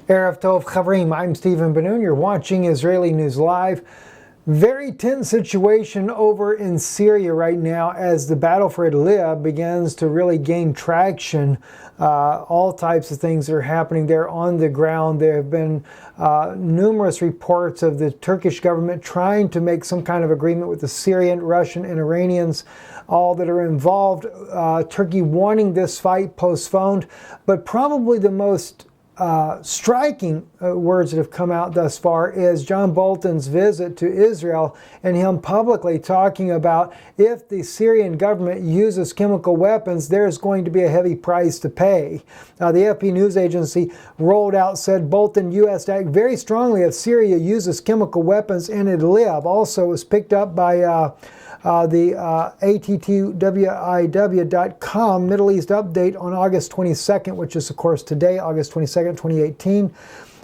Erev Tov Chavrim, I'm Stephen Ben-Nun. You're watching Israeli News Live. Very tense situation over in Syria right now as the battle for Idlib begins to really gain traction. All types of things are happening there on the ground. There have been numerous reports of the Turkish government trying to make some kind of agreement with the Syrian, Russian, and Iranians, all that are involved. Turkey wanting this fight postponed, but probably the most striking words that have come out thus far is John Bolton's visit to Israel and him publicly talking about if the Syrian government uses chemical weapons, there's going to be a heavy price to pay. The AFP news agency rolled out, said Bolton, U.S. to act very strongly if Syria uses chemical weapons in Idlib. Also was picked up by the ATTWIW.com Middle East update on August 22nd, which is, of course, today, August 22nd, 2018,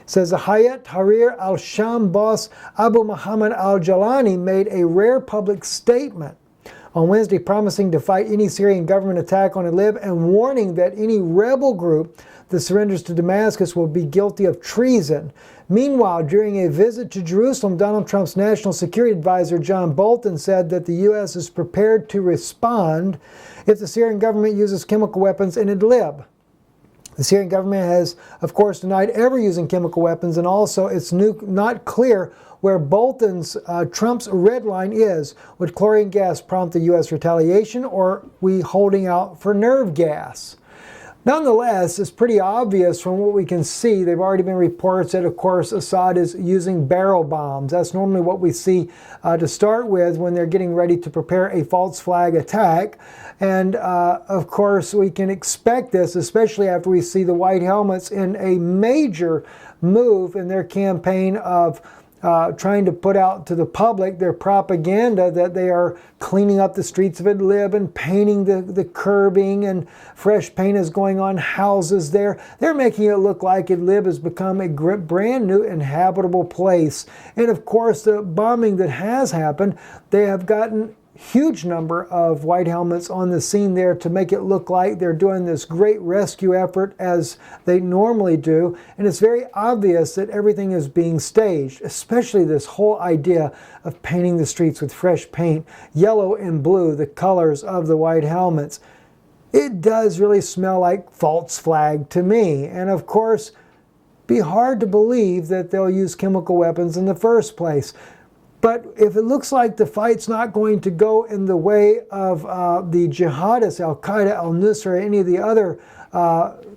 says the Hayat Tahrir al-Sham boss Abu Muhammad al-Jalani made a rare public statement on Wednesday promising to fight any Syrian government attack on Idlib and warning that any rebel group that surrenders to Damascus will be guilty of treason. Meanwhile, during a visit to Jerusalem, Donald Trump's national security advisor John Bolton said that the U.S. is prepared to respond if the Syrian government uses chemical weapons in Idlib. The Syrian government has, of course, denied ever using chemical weapons, and also it's not clear where Trump's red line is. Would chlorine gas prompt the U.S. retaliation, or are we holding out for nerve gas? Nonetheless, it's pretty obvious from what we can see. There have already been reports that, of course, Assad is using barrel bombs. That's normally what we see to start with when they're getting ready to prepare a false flag attack. And, of course, we can expect this, especially after we see the white helmets in a major move in their campaign of trying to put out to the public their propaganda that they are cleaning up the streets of Idlib and painting the curbing, and fresh paint is going on houses there. They're making it look like Idlib has become a brand new inhabitable place. And of course, the bombing that has happened, they have gotten huge number of white helmets on the scene there to make it look like they're doing this great rescue effort as they normally do. And it's very obvious that everything is being staged, especially this whole idea of painting the streets with fresh paint, yellow and blue, the colors of the white helmets. It does really smell like false flag to me. And of course, be hard to believe that they'll use chemical weapons in the first place. But if it looks like the fight's not going to go in the way of the jihadists, Al-Qaeda, Al-Nusra, any of the other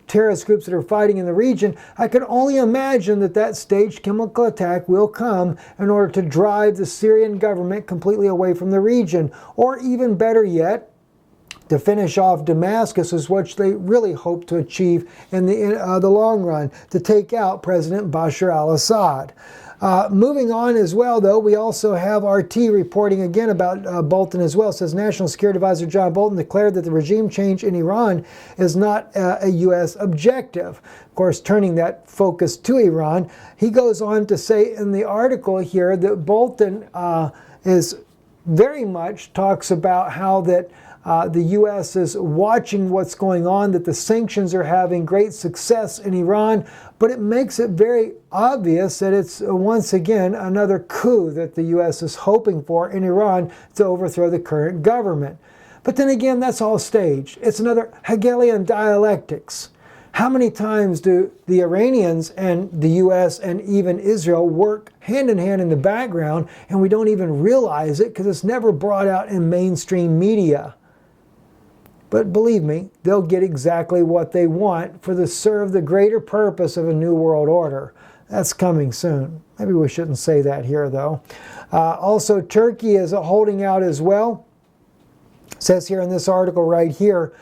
terrorist groups that are fighting in the region, I can only imagine that that staged chemical attack will come in order to drive the Syrian government completely away from the region. Or even better yet, to finish off Damascus, is what they really hope to achieve in the long run, to take out President Bashar al-Assad. Moving on as well, though, we also have RT reporting again about Bolton as well. It says National Security Advisor John Bolton declared that the regime change in Iran is not a U.S. objective. Of course, turning that focus to Iran. He goes on to say in the article here that Bolton is very much talks about how that the U.S. is watching what's going on, that the sanctions are having great success in Iran, but it makes it very obvious that it's once again another coup that the U.S. is hoping for in Iran to overthrow the current government. But then again, that's all staged. It's another Hegelian dialectics. How many times do the Iranians and the U.S. and even Israel work hand in hand in the background, and we don't even realize it because it's never brought out in mainstream media? But believe me, they'll get exactly what they want for to serve the greater purpose of a new world order. That's coming soon. Maybe we shouldn't say that here, though. Also, Turkey is holding out as well. It says here in this article right here,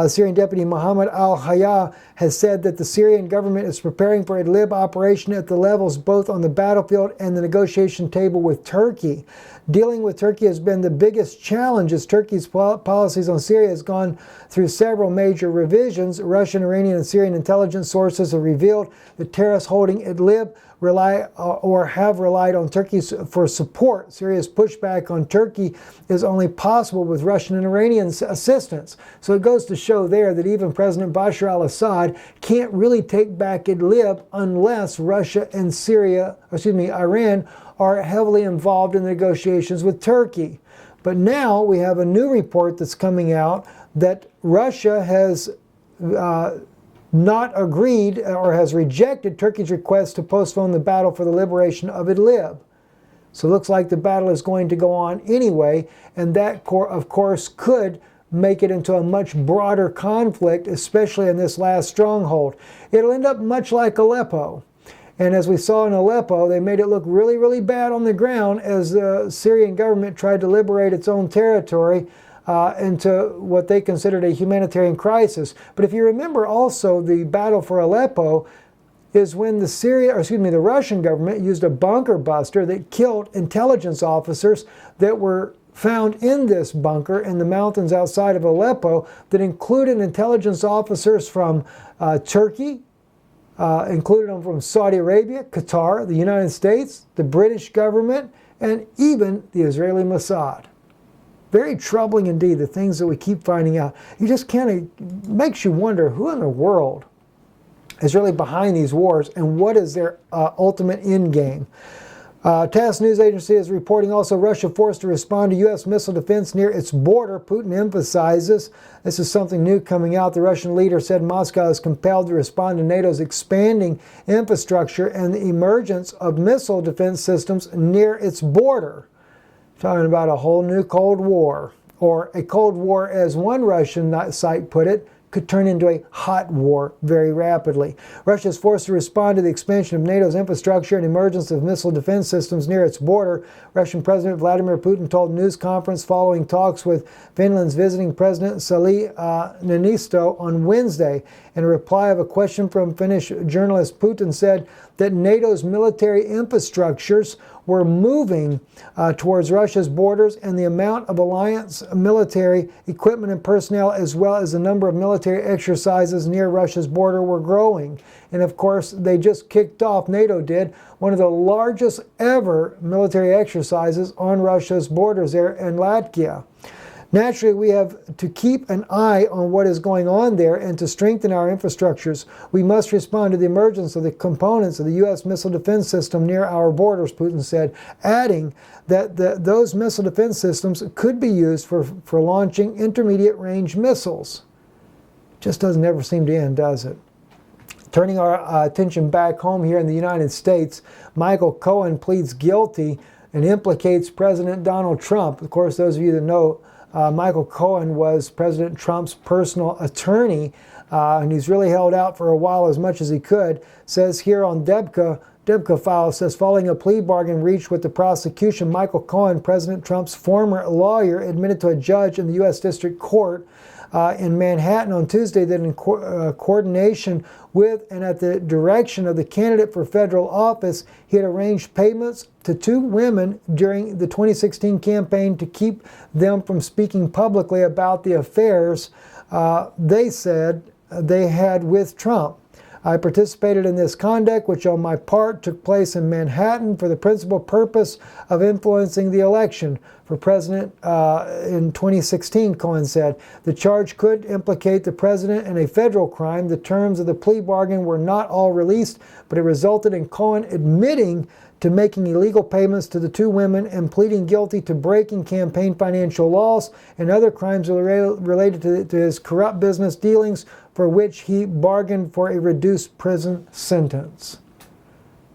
Syrian Deputy Mohammed al-Hayya has said that the Syrian government is preparing for a Idlib operation at the levels both on the battlefield and the negotiation table with Turkey. Dealing with Turkey has been the biggest challenge as Turkey's policies on Syria has gone through several major revisions. Russian, Iranian, and Syrian intelligence sources have revealed that terrorists holding Idlib have relied on Turkey for support. Syria's pushback on Turkey is only possible with Russian and Iranian assistance. So it goes to show there that even President Bashar al-Assad can't really take back Idlib unless Russia and Iran are heavily involved in the negotiations with Turkey. But now we have a new report that's coming out that Russia has not agreed or has rejected Turkey's request to postpone the battle for the liberation of Idlib. So it looks like the battle is going to go on anyway, and that, of course, could make it into a much broader conflict, especially in this last stronghold. It'll end up much like Aleppo. And as we saw in Aleppo, they made it look really, really bad on the ground as the Syrian government tried to liberate its own territory into what they considered a humanitarian crisis. But if you remember also, the battle for Aleppo is when the Russian government used a bunker buster that killed intelligence officers that were found in this bunker in the mountains outside of Aleppo that included intelligence officers from Turkey, included them from Saudi Arabia, Qatar, the United States, the British government, and even the Israeli Mossad. Very troubling indeed, the things that we keep finding out. You just kind of makes you wonder who in the world is really behind these wars and what is their ultimate end game. TASS news agency is reporting also Russia forced to respond to U.S. missile defense near its border. Putin emphasizes this is something new coming out. The Russian leader said Moscow is compelled to respond to NATO's expanding infrastructure and the emergence of missile defense systems near its border. Talking about a whole new Cold War, or a Cold War, as one Russian site put it, could turn into a hot war very rapidly. Russia is forced to respond to the expansion of NATO's infrastructure and emergence of missile defense systems near its border. Russian President Vladimir Putin told a news conference following talks with Finland's visiting President Sauli Niinisto on Wednesday. In a reply of a question from Finnish journalist, Putin said that NATO's military infrastructures were moving towards Russia's borders, and the amount of alliance military equipment and personnel, as well as the number of military exercises near Russia's border, were growing. And of course, they just kicked off, NATO did, one of the largest ever military exercises on Russia's borders there in Latvia. Naturally, we have to keep an eye on what is going on there and to strengthen our infrastructures. We must respond to the emergence of the components of the U.S. missile defense system near our borders, Putin said, adding that those missile defense systems could be used for launching intermediate-range missiles. Just doesn't ever seem to end, does it? Turning our attention back home here in the United States, Michael Cohen pleads guilty and implicates President Donald Trump. Of course, those of you that know, Michael Cohen was President Trump's personal attorney, and he's really held out for a while as much as he could. Says here on Debka file, says following a plea bargain reached with the prosecution, Michael Cohen, President Trump's former lawyer, admitted to a judge in the U.S. District Court in Manhattan on Tuesday that in coordination with and at the direction of the candidate for federal office, he had arranged payments to two women during the 2016 campaign to keep them from speaking publicly about the affairs they said they had with Trump. I participated in this conduct, which on my part took place in Manhattan for the principal purpose of influencing the election for president in 2016, Cohen said. The charge could implicate the president in a federal crime. The terms of the plea bargain were not all released, but it resulted in Cohen admitting to making illegal payments to the two women and pleading guilty to breaking campaign financial laws and other crimes related to his corrupt business dealings, for which he bargained for a reduced prison sentence.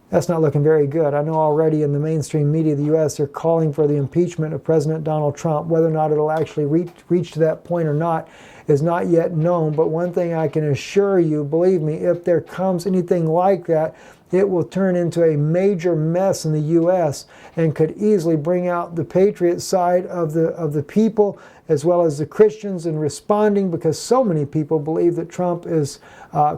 That's not looking very good. I know already in the mainstream media of the U.S. they're calling for the impeachment of President Donald Trump. Whether or not it'll actually reach to that point or not is not yet known. But one thing I can assure you, believe me, if there comes anything like that, it will turn into a major mess in the U.S. and could easily bring out the patriot side of the people as well as the Christians in responding, because so many people believe that Trump is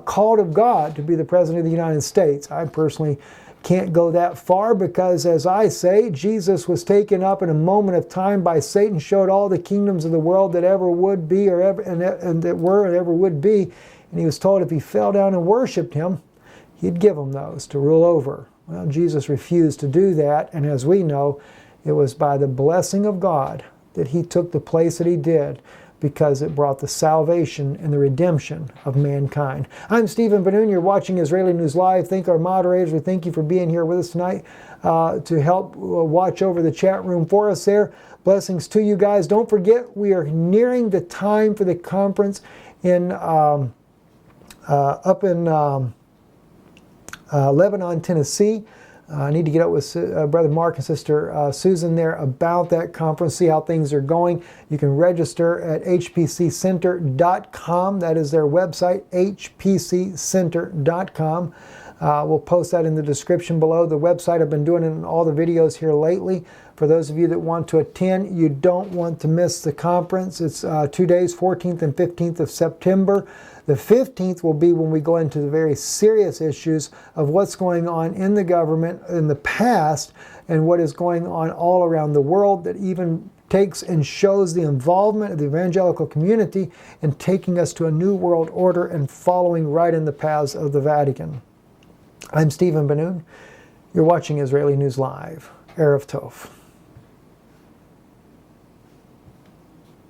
called of God to be the President of the United States. I personally can't go that far because, as I say, Jesus was taken up in a moment of time by Satan, showed all the kingdoms of the world that ever would be or ever and that were and ever would be, and he was told if he fell down and worshipped him, he'd give him those to rule over. Well, Jesus refused to do that, and as we know, it was by the blessing of God that he took the place that he did, because it brought the salvation and the redemption of mankind. I'm Stephen Ben-Nun. You're watching Israeli News Live. Thank our moderators. We thank you for being here with us tonight to help watch over the chat room for us there. Blessings to you guys. Don't forget, we are nearing the time for the conference in up in Lebanon, Tennessee. I need to get up with Brother Mark and Sister Susan there about that conference, see how things are going. You can register at hpccenter.com. That is their website, hpccenter.com. We'll post that in the description below. The website, I've been doing it in all the videos here lately. For those of you that want to attend, you don't want to miss the conference. It's 2 days, 14th and 15th of September. The 15th will be when we go into the very serious issues of what's going on in the government in the past and what is going on all around the world, that even takes and shows the involvement of the evangelical community in taking us to a new world order and following right in the paths of the Vatican. I'm Stephen Ben-Nun. You're watching Israeli News Live. Erev Tov.